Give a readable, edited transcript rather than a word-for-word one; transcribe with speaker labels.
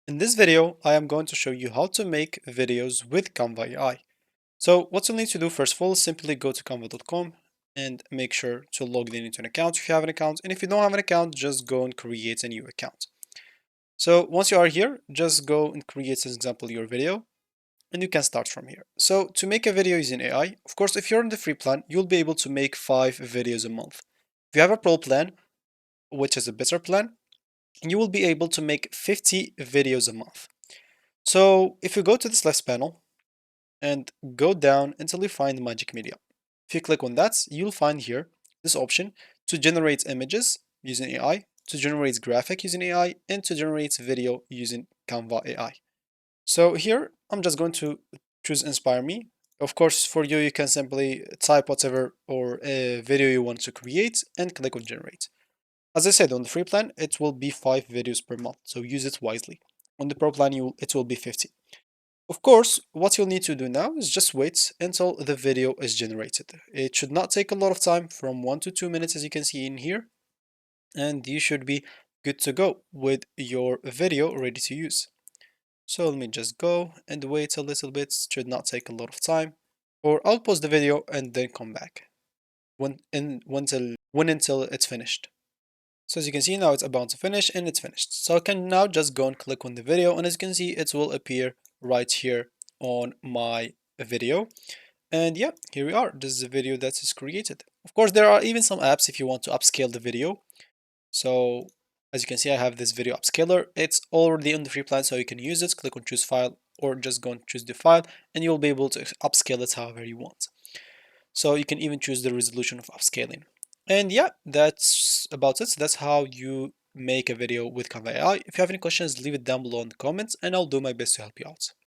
Speaker 1: In this video, I am going to show you how to make videos with Canva AI. So what you'll need to do first of all is simply go to canva.com and make sure to log in into an account if you have an account. And if you don't have an account, just go and create a new account. So once you are here, just go and create, as example, your video and you can start from here. So to make a video using AI, of course, if you're on the free plan, you'll be able to make 5 videos a month. If you have a pro plan, which is a better plan, you will be able to make 50 videos a month. So if you go to this left panel and go down until you find Magic Media. If you click on that, you'll find here this option to generate images using AI, to generate graphic using AI, and to generate video using Canva AI. So here, I'm just going to choose Inspire Me. Of course, for you, you can simply type whatever or a video you want to create and click on Generate. As I said, on the free plan, it will be 5 videos per month, so use it wisely. On the pro plan, it will be 50. Of course, what you'll need to do now is just wait until the video is generated. It should not take a lot of time, from 1 to 2 minutes as you can see in here, and you should be good to go with your video ready to use. So let me just go and wait a little bit, should not take a lot of time, or I'll pause the video and then come back when until it's finished. So as you can see now it's about to finish and it's finished. So I can now just go and click on the video, and as you can see it will appear right here on my video. And yeah, here we are. This is a video that is created. Of course, there are even some apps if you want to upscale the video. So as you can see, I have this video upscaler. It's already on the free plan, so you can use it. Click on choose file or just go and choose the file and you'll be able to upscale it however you want. So you can even choose the resolution of upscaling. And yeah, that's about it. So that's how you make a video with Canva AI. If you have any questions, leave it down below in the comments and I'll do my best to help you out.